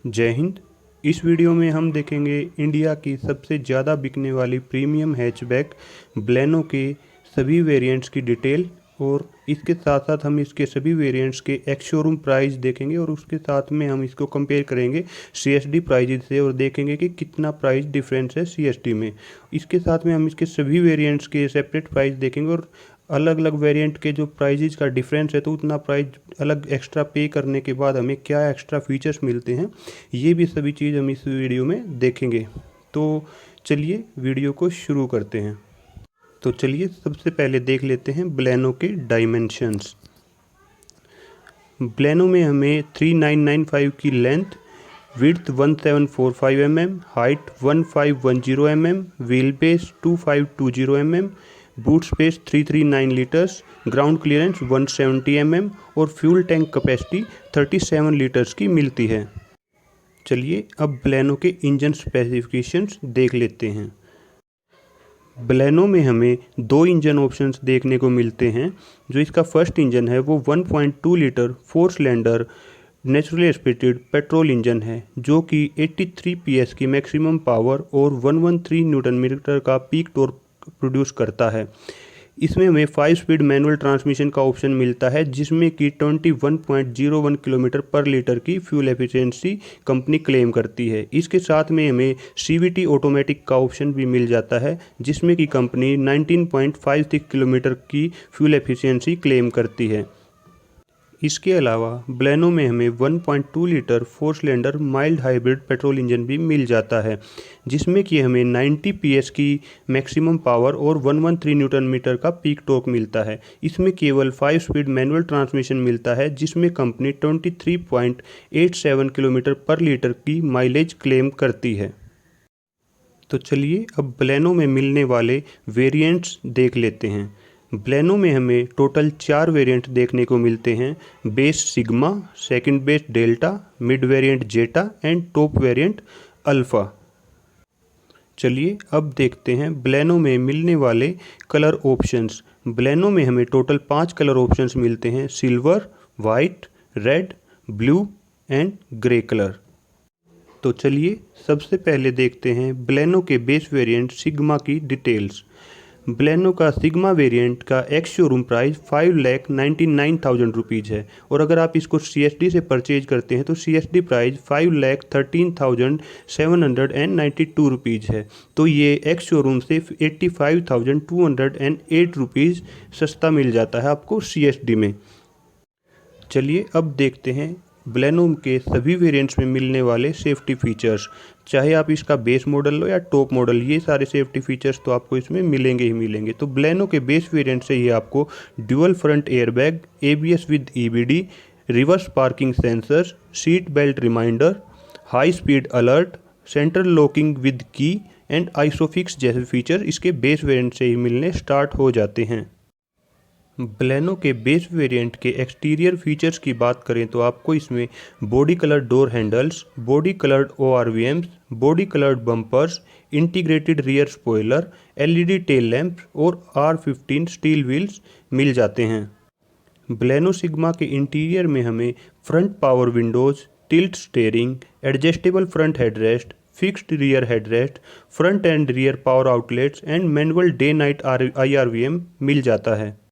जय हिंद। इस वीडियो में हम देखेंगे इंडिया की सबसे ज़्यादा बिकने वाली प्रीमियम हैचबैक ब्लेनो के सभी वेरिएंट्स की डिटेल, और इसके साथ साथ हम इसके सभी वेरिएंट्स के एक्स शोरूम प्राइस देखेंगे और उसके साथ में हम इसको कंपेयर करेंगे सीएसडी प्राइस से और देखेंगे कि कितना प्राइस डिफरेंस है सीएसडी में। इसके साथ में हम इसके सभी वेरिएंट्स के सेपरेट प्राइस देखेंगे और अलग अलग वेरिएंट के जो प्राइजेज का डिफरेंस है तो उतना प्राइस अलग एक्स्ट्रा पे करने के बाद हमें क्या एक्स्ट्रा फीचर्स मिलते हैं, ये भी सभी चीज़ हम इस वीडियो में देखेंगे। तो चलिए वीडियो को शुरू करते हैं। तो चलिए सबसे पहले देख लेते हैं ब्लेनो के डायमेंशंस। ब्लेनो में हमें 3995 की length, width 1745 mm, height 1510 mm, wheel base 2520 mm, boot space 339 litres, ground clearance 170 mm और फ्यूल टैंक कैपेसिटी 37 लीटर्स की मिलती है। चलिए अब ब्लेनो के इंजन स्पेसिफिकेशंस देख लेते हैं। ब्लेनो में हमें दो इंजन ऑप्शंस देखने को मिलते हैं। जो इसका फर्स्ट इंजन है वो 1.2 litre 4 cylinder naturally aspirated petrol engine है, जो कि 83 PS की मैक्सिमम पावर और 113 न्यूटन मीटर का पीक टॉर्क प्रोड्यूस करता है। इसमें हमें 5 स्पीड मैनुअल ट्रांसमिशन का ऑप्शन मिलता है, जिसमें कि 21.01 किलोमीटर पर लीटर की फ्यूल एफिशिएंसी कंपनी क्लेम करती है। इसके साथ में हमें CVT ऑटोमेटिक का ऑप्शन भी मिल जाता है, जिसमें कि कंपनी 19.56 किलोमीटर की फ्यूल एफिशिएंसी क्लेम करती है। इसके अलावा ब्लेनो में हमें 1.2 litre 4 cylinder mild hybrid petrol engine भी मिल जाता है, जिसमें कि हमें 90 PS की मैक्सिमम पावर और 113 न्यूटन मीटर का पीक टॉर्क मिलता है। इसमें केवल 5 स्पीड मैनुअल ट्रांसमिशन मिलता है, जिसमें कंपनी 23.87 किलोमीटर पर लीटर की माइलेज क्लेम करती है। तो चलिए अब ब्लेनो में मिलने वाले वेरिएंट्स देख लेते हैं। ब्लेनो में हमें टोटल 4 वेरिएंट देखने को मिलते हैं: base sigma, second base delta, mid variant zeta and top variant alpha. चलिए अब देखते हैं ब्लेनो में मिलने वाले कलर ऑप्शंस। ब्लेनो में हमें टोटल 5 कलर ऑप्शंस मिलते हैं: silver, white, red, blue and grey colour. तो चलिए सबसे पहले देखते हैं ब्लेनो के बेस वेरिएंट सिग्मा की डिटेल्स। ब्लेनो का सिग्मा वेरिएंट का एक्स शोरूम प्राइस 5,99,000 रुपीज़ है, और अगर आप इसको CSD से परचेज करते हैं तो CSD प्राइस 5,13,792 रुपीज़ है। तो ये एक्स शोरूम से 85,208 रुपीज़ सस्ता मिल जाता है आपको CSD में। चलिए अब देखते हैं ब्लेनो के सभी वेरिएंट्स में मिलने वाले सेफ्टी फीचर्स। चाहे आप इसका बेस मॉडल लो या टॉप मॉडल, ये सारे सेफ्टी फीचर्स तो आपको इसमें मिलेंगे ही मिलेंगे। तो ब्लेनो के बेस वेरिएंट से ही आपको dual front airbag, ABS with EBD, reverse parking sensor, seat belt reminder, high speed alert, central locking with key and isofix जैसे फीचर इसके बेस वेरिएंट से ही मिलने स्टार्ट हो जाते हैं। ब्लेनो के बेस वेरिएंट के एक्सटीरियर फीचर्स की बात करें तो आपको इसमें body coloured door handles, body coloured ORVMs, body coloured bumpers, integrated rear spoiler, LED tail lamps और R15 स्टील व्हील्स मिल जाते हैं। ब्लेनो सिग्मा के इंटीरियर में हमें front power Windows, tilt steering, adjustable front headrest, fixed rear headrest, front end rear power outlets and manual day night IRVM मिल जाता है।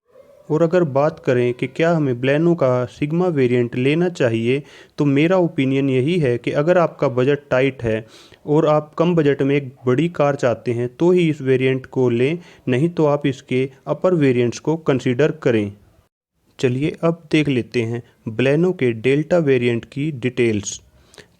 और अगर बात करें कि क्या हमें ब्लेनो का सिग्मा वेरिएंट लेना चाहिए, तो मेरा ओपिनियन यही है कि अगर आपका बजट टाइट है और आप कम बजट में एक बड़ी कार चाहते हैं तो ही इस वेरिएंट को लें, नहीं तो आप इसके अपर वेरिएंट्स को कंसीडर करें। चलिए अब देख लेते हैं ब्लेनो के डेल्टा वेरिएंट की डिटेल्स।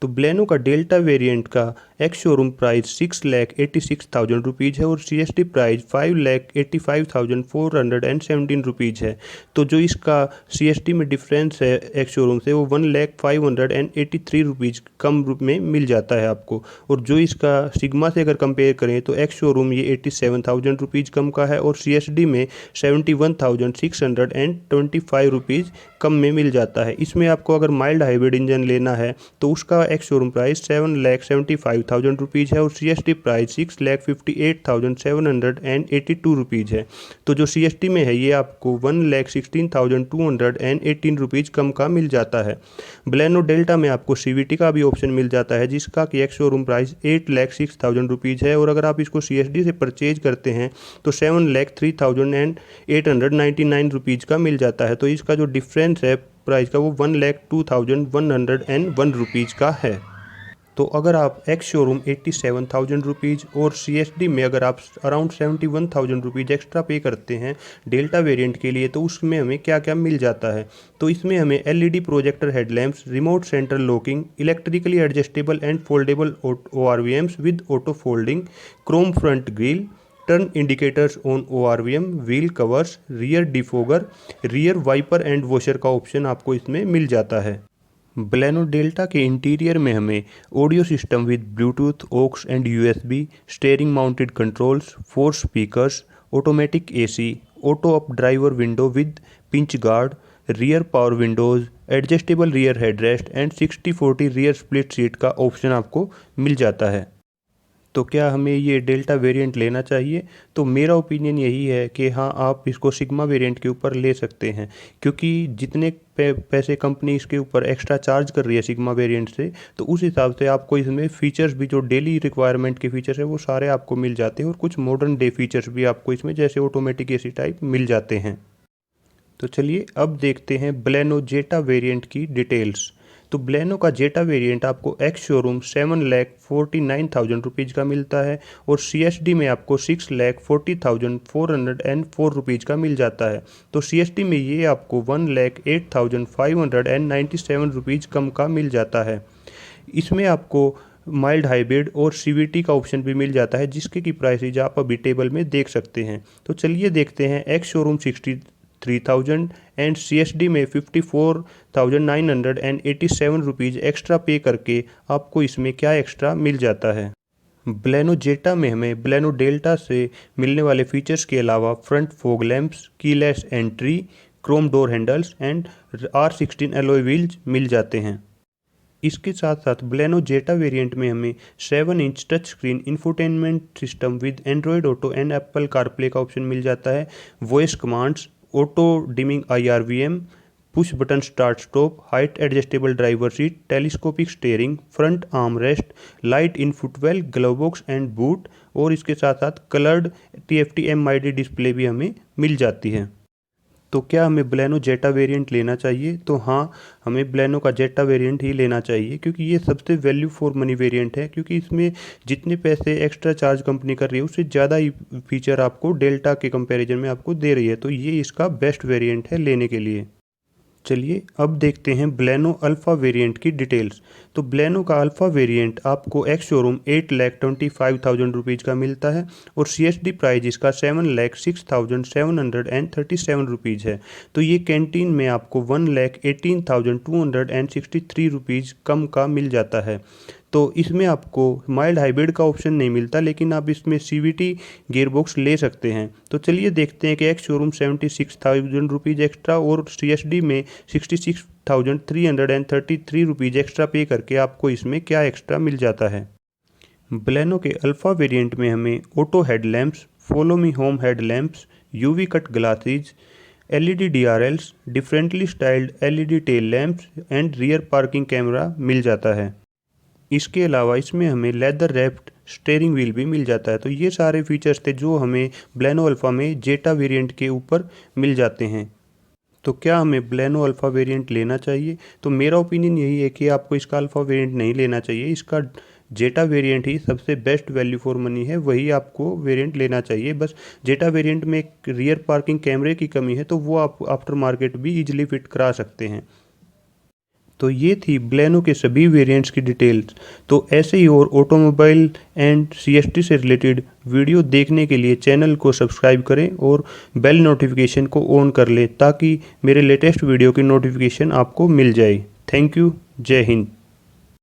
तो ब्लेनो का डेल्टा वेरिएंट का एक्स शोरूम प्राइस 6,86,000 रुपीज़ है और CSD प्राइस 5,85,417 रुपीज़ है। तो जो इसका CSD में डिफरेंस है एक्स शोरूम से वो 1,05,83 रुपीज़ कम रूप में मिल जाता है आपको। और जो इसका सिग्मा से अगर कंपेयर करें तो एक्स शोरूम ये 87,000 रुपीज़ कम का है और CSD में 71,625 रुपीज़ कम में मिल जाता है। इसमें आपको अगर माइल्ड हाइब्रिड इंजन लेना है तो उसका एक्स शोरूम प्राइस 7,75,000 61,000 रुपीज़ है और CST प्राइस 6,58,782 रुपीज़ है। तो जो CST में है ये आपको 1,16,218 रुपीज़ कम का मिल जाता है। बलेनो डेल्टा में आपको CVT का भी ऑप्शन मिल जाता है जिसका कि एक्स शोरूम प्राइस 8,06,000 रुपीज़ है और अगर आप इसको CSD से परचेज करते हैं तो 7,03,899 रुपीज़ का मिल जाता है। तो इसका जो डिफरेंस है प्राइस का वो 1,02,101 रुपीज़ का है। तो अगर आप एक्स शोरूम 87,000 रुपीज़ और CSD में अगर आप अराउंड 71,000 रुपीज़ एक्स्ट्रा पे करते हैं डेल्टा वेरिएंट के लिए तो उसमें हमें क्या क्या मिल जाता है। तो इसमें हमें LED projector headlamps, remote central locking, electrically adjustable and foldable ORVMs with auto folding, chrome front grille, turn indicators on ORVM, wheel covers, rear defogger, rear wiper and washer का ऑप्शन आपको इसमें मिल जाता है। बलेनो डेल्टा के interior में हमें audio system with Bluetooth, aux and USB, steering mounted controls, 4 speakers, automatic AC, auto up driver window with pinch guard, rear power windows, adjustable rear headrest and 60/40 rear split seat का option आपको मिल जाता है। तो क्या हमें ये delta variant लेना चाहिए? तो मेरा ओपिनियन यही है कि हाँ, आप इसको सिग्मा वेरिएंट के ऊपर ले सकते हैं क्योंकि जितने पैसे कंपनी इसके ऊपर एक्स्ट्रा चार्ज कर रही है सिग्मा वेरिएंट से, तो उस हिसाब से आपको इसमें फ़ीचर्स भी जो डेली रिक्वायरमेंट के फ़ीचर्स है वो सारे आपको मिल जाते हैं और कुछ मॉडर्न डे फीचर्स भी आपको इसमें जैसे ऑटोमेटिक AC टाइप मिल जाते हैं। तो चलिए अब देखते हैं बलेनो जेटा वेरिएंट की डिटेल्स। तो बलेनो का जेटा वेरिएंट आपको एक्स शोरूम 7,49,000 रुपीज़ का मिलता है और CSD में आपको 6,40,404 रुपीज़ का मिल जाता है। तो CSD में ये आपको 1,08,597 रुपीज़ कम का मिल जाता है। इसमें आपको माइल्ड हाइब्रिड और CVT का ऑप्शन भी मिल जाता है जिसके की प्राइसेज आप अभी टेबल में देख सकते हैं। तो चलिए देखते हैं एक्स शोरूम 63,000 एंड CSD में 54,987 रुपीज़ एक्स्ट्रा पे करके आपको इसमें क्या एक्स्ट्रा मिल जाता है। बलेनो जेटा में हमें बलेनो डेल्टा से मिलने वाले फीचर्स के अलावा front fog lamps, keyless entry, chrome door handles and R16 alloy wheels मिल जाते हैं। इसके साथ साथ बलेनो जेटा वेरिएंट में हमें 7 inch touch screen infotainment system with Android auto and Apple CarPlay का ऑप्शन मिल जाता है, voice commands, auto dimming IRVM, push button start stop, height adjustable driver seat, telescopic steering, front arm rest, light in footwell, glove box and boot और इसके साथ साथ coloured TFT MID display भी हमें मिल जाती है। तो क्या हमें बलेनो जेटा वेरिएंट लेना चाहिए? तो हाँ, हमें बलेनो का जेटा वेरिएंट ही लेना चाहिए क्योंकि ये सबसे वैल्यू फॉर मनी वेरिएंट है क्योंकि इसमें जितने पैसे एक्स्ट्रा चार्ज कंपनी कर रही है उससे ज़्यादा ही फीचर आपको डेल्टा के कंपैरिजन में आपको दे रही है। तो ये इसका बेस्ट वेरिएंट है लेने के लिए। चलिए अब देखते हैं बलेनो अल्फ़ा वेरिएंट की डिटेल्स। तो बलेनो का अल्फ़ा वेरिएंट आपको एक्स शोरूम 8,25,000 रुपीज़ का मिलता है और CSD प्राइस इसका 7,06,737 रुपीज़ है। तो ये कैंटीन में आपको 1,18,263 रुपीज़ कम का मिल जाता है। तो इसमें आपको माइल्ड हाइब्रिड का ऑप्शन नहीं मिलता लेकिन आप इसमें CVT गियरबॉक्स ले सकते हैं। तो चलिए देखते हैं कि एक्स शोरूम 76,000 रुपीज़ एक्स्ट्रा और CSD में 66,333 रुपीज़ एक्स्ट्रा पे करके आपको इसमें क्या एक्स्ट्रा मिल जाता है। बलेनो के अल्फ़ा वेरिएंट में हमें auto headlamps, follow me home headlamps, UV cut glasses, LED DRLs, differently styled LED tail lamps and rear parking camera मिल जाता है। इसके अलावा इसमें हमें लेदर रैप्ड स्टीयरिंग व्हील भी मिल जाता है। तो ये सारे फीचर्स थे जो हमें बलेनो अल्फ़ा में जेटा वेरिएंट के ऊपर मिल जाते हैं। तो क्या हमें बलेनो अल्फ़ा वेरिएंट लेना चाहिए? तो मेरा ओपिनियन यही है कि आपको इसका अल्फ़ा वेरिएंट नहीं लेना चाहिए। इसका जेटा वेरिएंट ही सबसे बेस्ट वैल्यू फॉर मनी है, वही आपको वेरिएंट लेना चाहिए। बस जेटा वेरिएंट में एक रियर पार्किंग कैमरे की कमी है तो वो आप आफ्टर मार्केट भी ईजिली फिट करा सकते हैं। तो ये थी बलेनो के सभी वेरिएंट्स की डिटेल्स। तो ऐसे ही और ऑटोमोबाइल एंड CST से रिलेटेड वीडियो देखने के लिए चैनल को सब्सक्राइब करें और बेल नोटिफिकेशन को ऑन कर लें ताकि मेरे लेटेस्ट वीडियो की नोटिफिकेशन आपको मिल जाए। Thank you. जय हिंद।